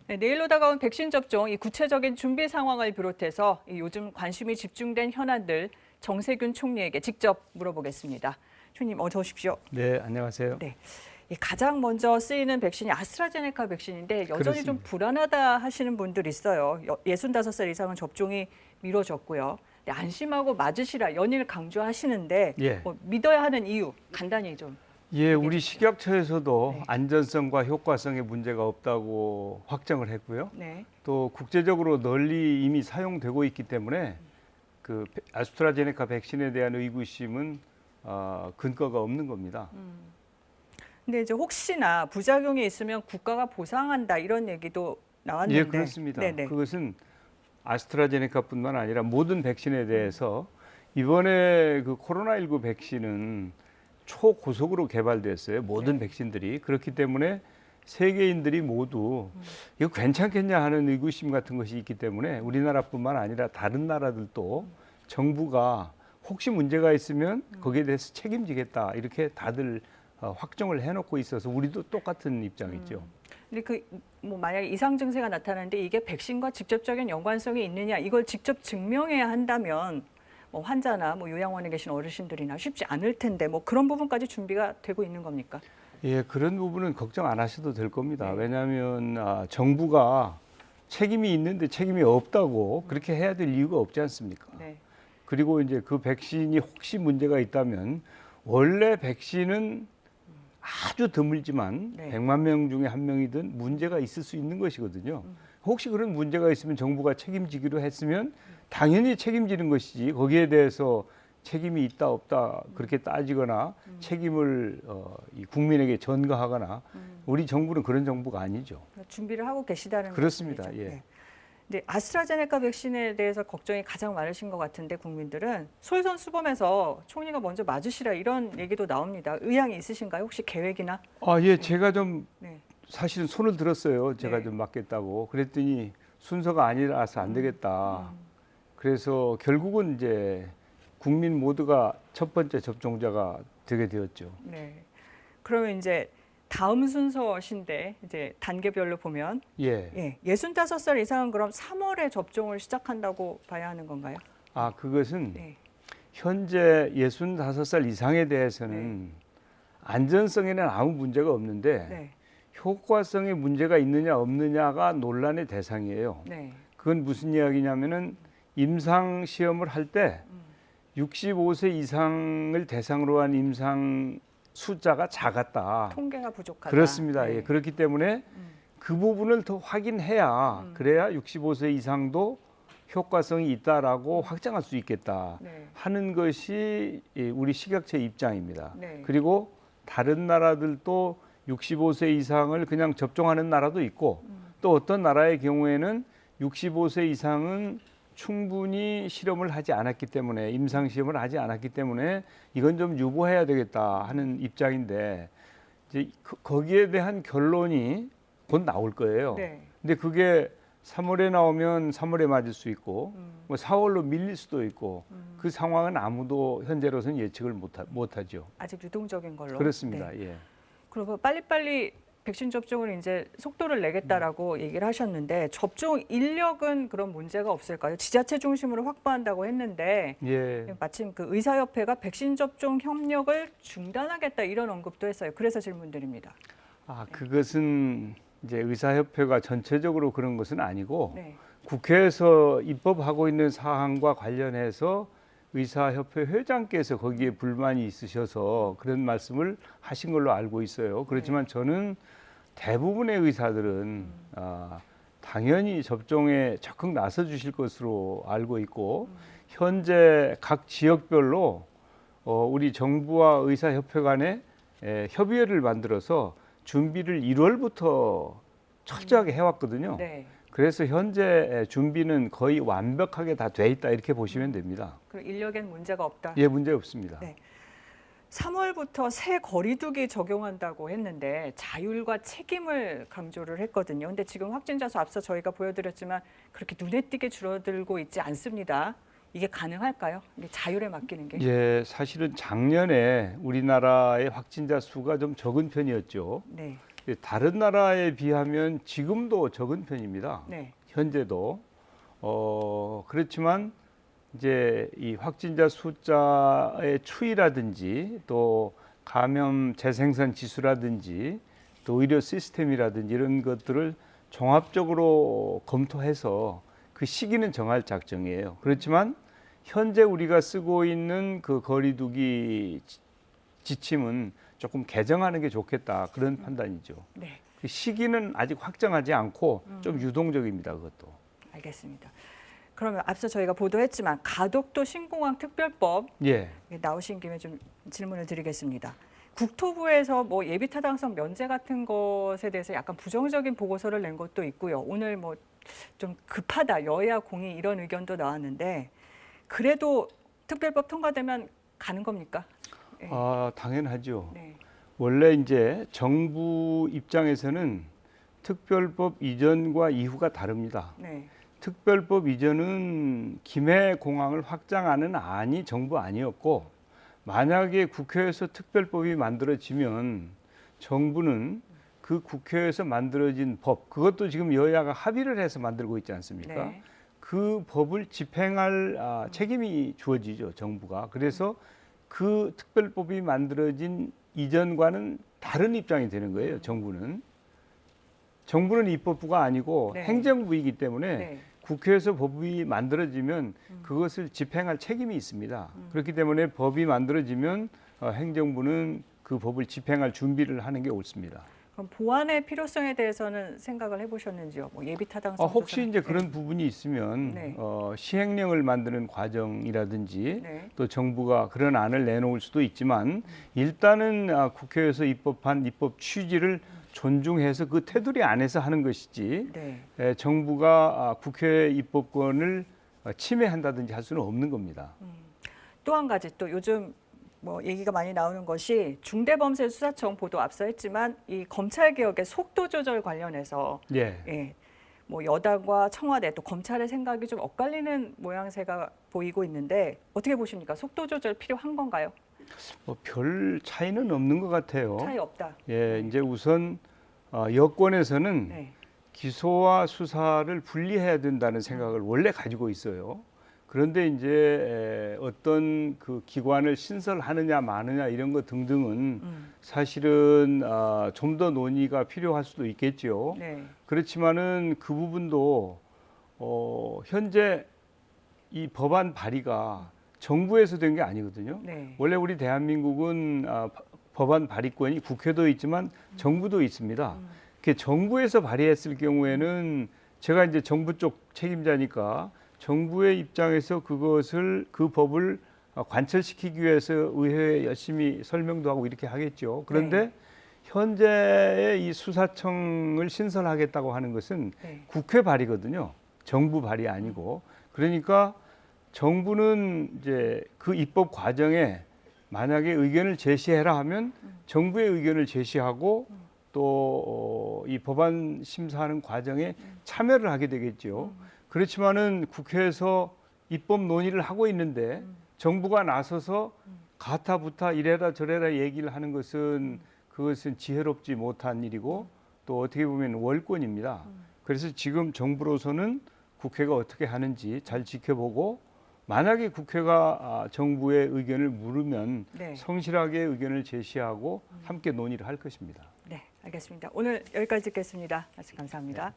네, 내일로 다가온 백신 접종, 이 구체적인 준비 상황을 비롯해서 이 요즘 관심이 집중된 현안들 정세균 총리에게 직접 물어보겠습니다. 총리님 어서 오십시오. 네, 안녕하세요. 네, 이 가장 먼저 쓰이는 백신이 아스트라제네카 백신인데 여전히 좀 그렇습니다. 불안하다 하시는 분들 있어요. 65살 이상은 접종이 미뤄졌고요. 네, 안심하고 맞으시라 연일 강조하시는데 예. 뭐 믿어야 하는 이유 간단히 좀. 예, 우리 얘기해 식약처에서도 네. 안전성과 효과성에 문제가 없다고 확정을 했고요. 네. 또 국제적으로 널리 이미 사용되고 있기 때문에 그 아스트라제네카 백신에 대한 의구심은 근거가 없는 겁니다. 근데 이제 혹시나 부작용이 있으면 국가가 보상한다 이런 얘기도 나왔는데. 예, 그렇습니다. 네네. 그것은 아스트라제네카뿐만 아니라 모든 백신에 대해서 이번에 그 코로나19 백신은 초고속으로 개발됐어요. 모든 네. 백신들이. 그렇기 때문에 세계인들이 모두 이거 괜찮겠냐 하는 의구심 같은 것이 있기 때문에 우리나라뿐만 아니라 다른 나라들도 정부가 혹시 문제가 있으면 거기에 대해서 책임지겠다 이렇게 다들 확정을 해놓고 있어서 우리도 똑같은 입장이죠. 근데 뭐 만약에 이상 증세가 나타나는데 이게 백신과 직접적인 연관성이 있느냐 이걸 직접 증명해야 한다면 뭐 환자나 뭐 요양원에 계신 어르신들이나 쉽지 않을 텐데 뭐 그런 부분까지 준비가 되고 있는 겁니까? 예, 그런 부분은 걱정 안 하셔도 될 겁니다. 네. 왜냐하면 정부가 책임이 있는데 책임이 없다고 그렇게 해야 될 이유가 없지 않습니까? 네. 그리고 이제 그 백신이 혹시 문제가 있다면 원래 백신은 아주 드물지만 네. 100만 명 중에 한 명이든 문제가 있을 수 있는 것이거든요. 혹시 그런 문제가 있으면 정부가 책임지기로 했으면 당연히 책임지는 것이지 거기에 대해서 책임이 있다 없다 그렇게 따지거나 책임을 이 국민에게 전가하거나 우리 정부는 그런 정부가 아니죠. 준비를 하고 계시다는 그렇습니다. 말씀이죠. 예. 네. 근데 아스트라제네카 백신에 대해서 걱정이 가장 많으신 것 같은데 국민들은 솔선수범해서 총리가 먼저 맞으시라 이런 얘기도 나옵니다. 의향이 있으신가요? 혹시 계획이나? 예, 제가 좀 네. 사실은 손을 들었어요. 제가 네. 좀 맞겠다고. 그랬더니 순서가 아니라서 안 되겠다. 그래서 결국은 이제 국민 모두가 첫 번째 접종자가 되게 되었죠. 네. 그러면 이제 다음 순서신데 이제 단계별로 보면 예. 65살 이상은 그럼 3월에 접종을 시작한다고 봐야 하는 건가요? 그것은 네. 현재 65살 이상에 대해서는 안전성에는 아무 문제가 없는데 네. 효과성에 문제가 있느냐 없느냐가 논란의 대상이에요. 네. 그건 무슨 이야기냐면은 임상 시험을 할 때 65세 이상을 대상으로 한 임상 숫자가 작았다. 통계가 부족하다. 그렇습니다. 네. 예, 그렇기 때문에 그 부분을 더 확인해야 그래야 65세 이상도 효과성이 있다라고 확정할 수 있겠다 네. 하는 것이 우리 식약처의 입장입니다. 네. 그리고 다른 나라들도 65세 이상을 그냥 접종하는 나라도 있고 또 어떤 나라의 경우에는 65세 이상은 충분히 실험을 하지 않았기 때문에 임상 시험을 하지 않았기 때문에 이건 좀 유보해야 되겠다 하는 입장인데 이제 거기에 대한 결론이 곧 나올 거예요. 네. 근데 그게 3월에 나오면 3월에 맞을 수 있고 뭐 4월로 밀릴 수도 있고 그 상황은 아무도 현재로서는 예측을 못하죠. 아직 유동적인 걸로. 그렇습니다. 네. 예. 그리고 빨리빨리 백신 접종을 이제 속도를 내겠다라고 얘기를 하셨는데 접종 인력은 그런 문제가 없을까요? 지자체 중심으로 확보한다고 했는데 예. 마침 그 의사협회가 백신 접종 협력을 중단하겠다 이런 언급도 했어요. 그래서 질문드립니다. 그것은 이제 의사협회가 전체적으로 그런 것은 아니고 네. 국회에서 입법하고 있는 사항과 관련해서 의사협회 회장께서 거기에 불만이 있으셔서 그런 말씀을 하신 걸로 알고 있어요. 그렇지만 저는 대부분의 의사들은 당연히 접종에 적극 나서 주실 것으로 알고 있고 현재 각 지역별로 우리 정부와 의사협회 간에 협의회를 만들어서 준비를 1월부터 철저하게 해왔거든요. 네. 그래서 현재 준비는 거의 완벽하게 다 돼 있다 이렇게 보시면 됩니다. 그 인력엔 문제가 없다. 예, 문제 없습니다. 네. 3월부터 새 거리두기 적용한다고 했는데 자율과 책임을 강조를 했거든요. 근데 지금 확진자 수 앞서 저희가 보여드렸지만 그렇게 눈에 띄게 줄어들고 있지 않습니다. 이게 가능할까요? 이게 자율에 맡기는 게? 예, 사실은 작년에 우리나라의 확진자 수가 좀 적은 편이었죠. 네. 다른 나라에 비하면 지금도 적은 편입니다. 네. 현재도 그렇지만 이제 이 확진자 숫자의 추이라든지 또 감염 재생산 지수라든지 또 의료 시스템이라든지 이런 것들을 종합적으로 검토해서 그 시기는 정할 작정이에요. 그렇지만 현재 우리가 쓰고 있는 그 거리두기 지침은 조금 개정하는 게 좋겠다 그런 판단이죠. 네. 그 시기는 아직 확정하지 않고 좀 유동적입니다. 그것도. 알겠습니다. 그러면 앞서 저희가 보도했지만 가덕도 신공항 특별법 예. 나오신 김에 좀 질문을 드리겠습니다. 국토부에서 뭐 예비 타당성 면제 같은 것에 대해서 약간 부정적인 보고서를 낸 것도 있고요. 오늘 뭐 좀 급하다 여야 공의 이런 의견도 나왔는데 그래도 특별법 통과되면 가는 겁니까? 네. 당연하죠. 네. 원래 이제 정부 입장에서는 특별법 이전과 이후가 다릅니다. 네. 특별법 이전은 김해 공항을 확장하는 안이 정부 아니었고 만약에 국회에서 특별법이 만들어지면 정부는 그 국회에서 만들어진 법 그것도 지금 여야가 합의를 해서 만들고 있지 않습니까? 네. 그 법을 집행할 책임이 주어지죠 정부가. 그래서 그 특별법이 만들어진 이전과는 다른 입장이 되는 거예요. 정부는 입법부가 아니고 네. 행정부이기 때문에 네. 국회에서 법이 만들어지면 그것을 집행할 책임이 있습니다. 그렇기 때문에 법이 만들어지면 행정부는 그 법을 집행할 준비를 하는 게 옳습니다. 그럼 보완의 필요성에 대해서는 생각을 해보셨는지요? 뭐 예비 타당성 혹시 조사. 이제 그런 부분이 있으면 네. 시행령을 만드는 과정이라든지 네. 또 정부가 그런 안을 내놓을 수도 있지만 일단은 국회에서 입법한 입법 취지를 존중해서 그 테두리 안에서 하는 것이지 네. 정부가 국회 입법권을 침해한다든지 할 수는 없는 겁니다. 또 한 가지 또 요즘 뭐 얘기가 많이 나오는 것이 중대범죄수사청 보도 앞서 했지만 이 검찰 개혁의 속도 조절 관련해서 예. 예. 뭐 여당과 청와대 또 검찰의 생각이 좀 엇갈리는 모양새가 보이고 있는데 어떻게 보십니까? 속도 조절 필요한 건가요? 별 차이는 없는 것 같아요. 차이 없다. 예, 이제 우선 여권에서는 네. 기소와 수사를 분리해야 된다는 생각을 원래 가지고 있어요. 그런데 이제 어떤 그 기관을 신설하느냐 마느냐 이런 것 등등은 사실은 좀 더 논의가 필요할 수도 있겠죠. 네. 그렇지만은 그 부분도 현재 이 법안 발의가 정부에서 된 게 아니거든요. 네. 원래 우리 대한민국은 법안 발의권이 국회도 있지만 정부도 있습니다. 그 정부에서 발의했을 경우에는 제가 이제 정부 쪽 책임자니까 정부의 입장에서 그 법을 관철시키기 위해서 의회에 열심히 설명도 하고 이렇게 하겠죠. 그런데 네. 현재의 이 수사청을 신설하겠다고 하는 것은 네. 국회 발의거든요. 정부 발의 아니고. 그러니까 정부는 이제 그 입법 과정에 만약에 의견을 제시해라 하면 정부의 의견을 제시하고 또 이 법안 심사하는 과정에 참여를 하게 되겠죠. 그렇지만은 국회에서 입법 논의를 하고 있는데 정부가 나서서 가타부타 이래라 저래라 얘기를 하는 것은 그것은 지혜롭지 못한 일이고 또 어떻게 보면 월권입니다. 그래서 지금 정부로서는 국회가 어떻게 하는지 잘 지켜보고 만약에 국회가 정부의 의견을 물으면 네. 성실하게 의견을 제시하고 함께 논의를 할 것입니다. 네, 알겠습니다. 오늘 여기까지 듣겠습니다. 말씀 감사합니다.